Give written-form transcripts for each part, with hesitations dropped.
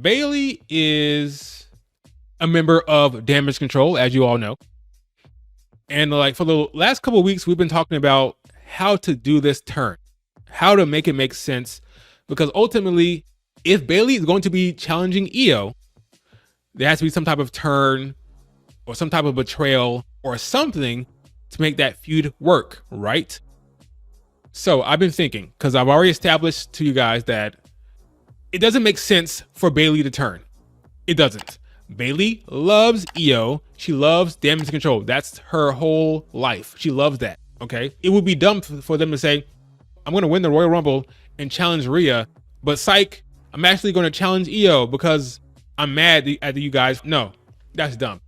Bayley is a member of Damage CTRL, as you all know. And like for the last couple of weeks, we've been talking about how to do this turn, how to make it make sense. Because ultimately, if Bayley is going to be challenging Io, there has to be some type of turn or some type of betrayal or something to make that feud work, right? So I've been thinking, because I've already established to you guys that it doesn't make sense for Bayley to turn. It doesn't. Bayley loves Io. She loves Damage CTRL. That's her whole life. She loves that, okay? It would be dumb for them to say, I'm going to win the Royal Rumble and challenge Rhea, but psych, I'm actually going to challenge Io because I'm mad at you guys. No, that's dumb.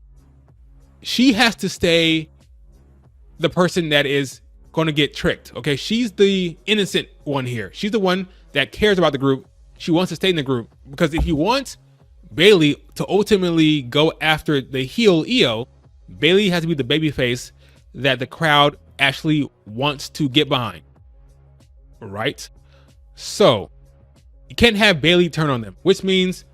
She has to stay the person that is going to get tricked, okay? She's the innocent one here. She's the one that cares about the group. She wants to stay in the group, because if you want Bayley to ultimately go after the heel Io, Bayley has to be the babyface that the crowd actually wants to get behind, right? So you can't have Bayley turn on them, which means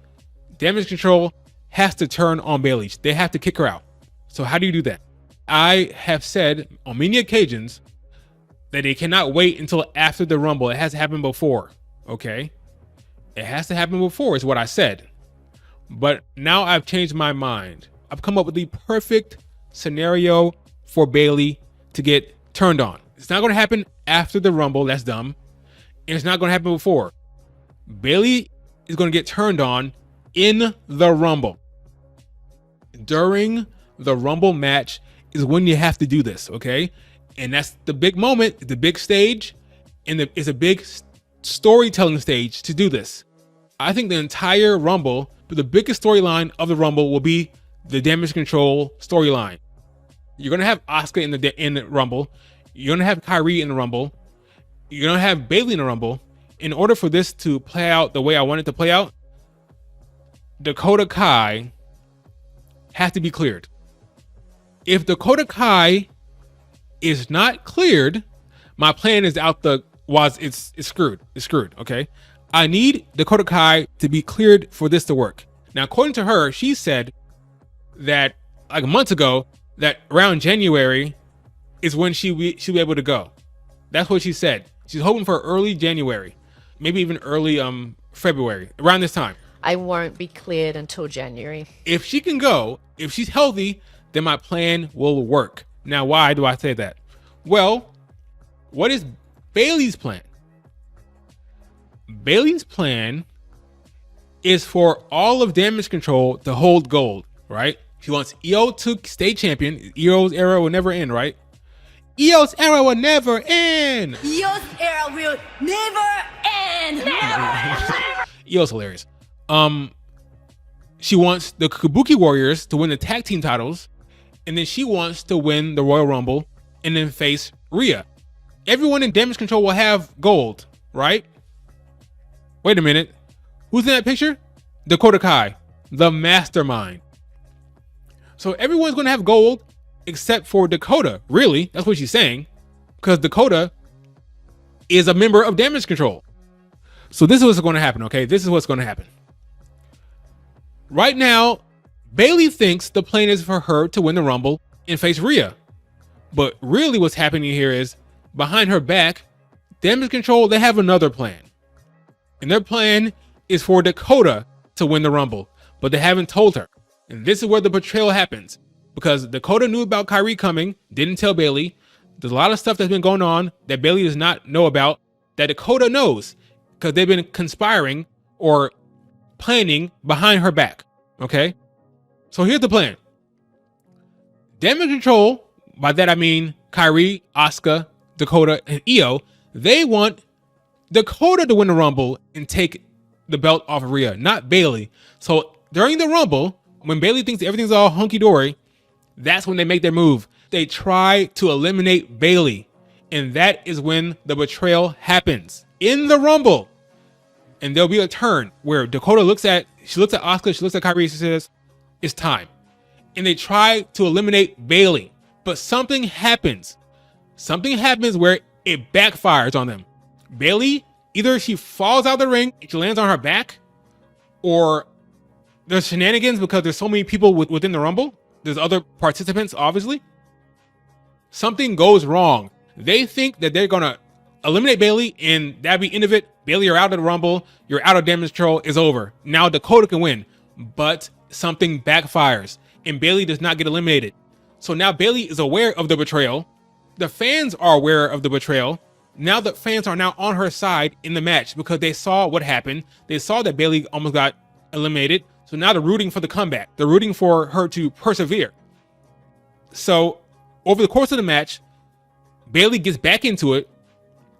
Damage CTRL has to turn on Bayley. They have to kick her out. So how do you do that? I have said on many occasions that they cannot wait until after the Rumble. It has to happen before, okay? It has to happen before is what I said. But now I've changed my mind. I've come up with the perfect scenario for Bayley to get turned on. It's not going to happen after the Rumble. That's dumb. And it's not going to happen before. Bayley is going to get turned on in the Rumble. During the Rumble match is when you have to do this, okay? And that's the big moment, the big stage, and it's a big storytelling stage to do this. I think the entire Rumble, the biggest storyline of the Rumble will be the Damage CTRL storyline. You're gonna have Asuka in the Rumble. You're gonna have Kyrie in the Rumble. You're gonna have Bayley in the Rumble. In order for this to play out the way I want it to play out, Dakota Kai has to be cleared. If Dakota Kai is not cleared, my plan is out the was it's screwed. It's screwed, okay? I need Dakota Kai to be cleared for this to work. Now, according to her, she said that like months ago that around January is when she'll be able to go. That's what she said. She's hoping for early January, maybe even early February, around this time. I won't be cleared until January. If she can go, if she's healthy, then my plan will work. Now, why do I say that? Well, what is Bayley's plan? Bayley's plan is for all of Damage CTRL to hold gold, right? She wants Io to stay champion. Io's era will never end, right? Io's era will never end. Io's era will never end. Never. Io's hilarious. She wants the Kabuki Warriors to win the tag team titles, and then she wants to win the Royal Rumble and then face Rhea. Everyone in Damage CTRL will have gold, right? Wait a minute. Who's in that picture? Dakota Kai, the mastermind. So everyone's going to have gold except for Dakota. Really? That's what she's saying. Because Dakota is a member of Damage CTRL. So this is what's going to happen, okay? This is what's going to happen. Right now, Bayley thinks the plan is for her to win the Rumble and face Rhea. But really what's happening here is, behind her back, Damage CTRL, they have another plan. And their plan is for Dakota to win the Rumble, but they haven't told her. And this is where the betrayal happens, because Dakota knew about Kyrie coming, didn't tell Bayley. There's a lot of stuff that's been going on that Bayley does not know about that Dakota knows, because they've been conspiring or planning behind her back, okay? So here's the plan. Damage CTRL, by that I mean Kyrie, Asuka, Dakota, and Io, they want Dakota to win the Rumble and take the belt off of Rhea, not Bayley. So during the Rumble, when Bayley thinks everything's all hunky-dory, that's when they make their move. They try to eliminate Bayley, and that is when the betrayal happens in the Rumble. And there'll be a turn where Dakota looks at Asuka, she looks at Kyrie, she says, it's time. And they try to eliminate Bayley, but something happens. Something happens where it backfires on them. Bayley Either she falls out of the ring and she lands on her back, or there's shenanigans because there's so many people within the Rumble. There's other participants, obviously. Something goes wrong. They think that they're gonna eliminate Bayley and that'd be end of it. Bayley, you're out of the Rumble. You're out of Damage Control. It's over. Now Dakota can win, but something backfires and Bayley does not get eliminated. So now Bayley is aware of the betrayal. The fans are aware of the betrayal. Now the fans are now on her side in the match because they saw what happened. They saw that Bayley almost got eliminated. So now they're rooting for the comeback. They're rooting for her to persevere. So over the course of the match, Bayley gets back into it.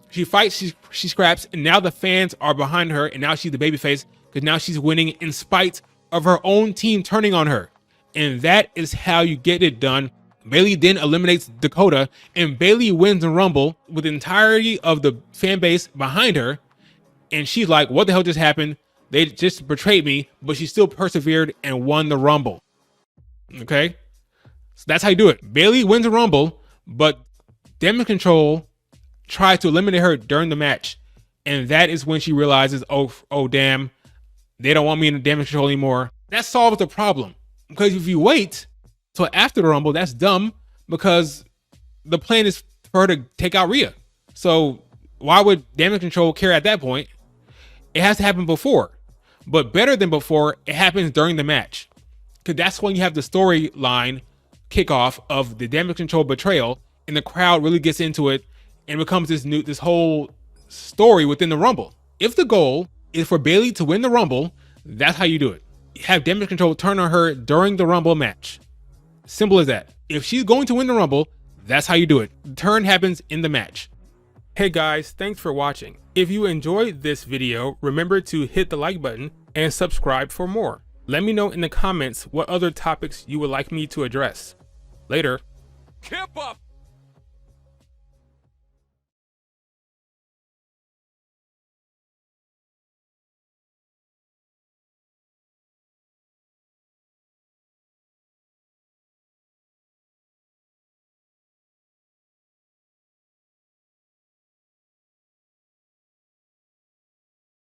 She fights, she scraps, and now the fans are behind her, and now she's the babyface because now she's winning in spite of her own team turning on her. And that is how you get it done. Bayley then eliminates Dakota, and Bayley wins the Rumble with the entirety of the fan base behind her. And she's like, what the hell just happened? They just betrayed me, but she still persevered and won the Rumble. Okay? So that's how you do it. Bayley wins the Rumble, but Damage Control tries to eliminate her during the match. And that is when she realizes, oh damn, they don't want me in Damage Control anymore. That solves the problem. Because if you wait till after the Rumble, that's dumb because the plan is for her to take out Rhea. So why would Damage Control care at that point? It has to happen before. But better than before, it happens during the match. Because that's when you have the storyline kickoff of the Damage Control betrayal, and the crowd really gets into it and becomes this whole story within the Rumble. If the goal is for Bayley to win the Rumble, that's how you do it. Have Damage Control turn on her during the Rumble match. Simple as that. If she's going to win the Rumble, that's how you do it. The turn happens in the match. Hey guys, thanks for watching. If you enjoyed this video, remember to hit the like button and subscribe for more. Let me know in the comments what other topics you would like me to address. Later. Kip up!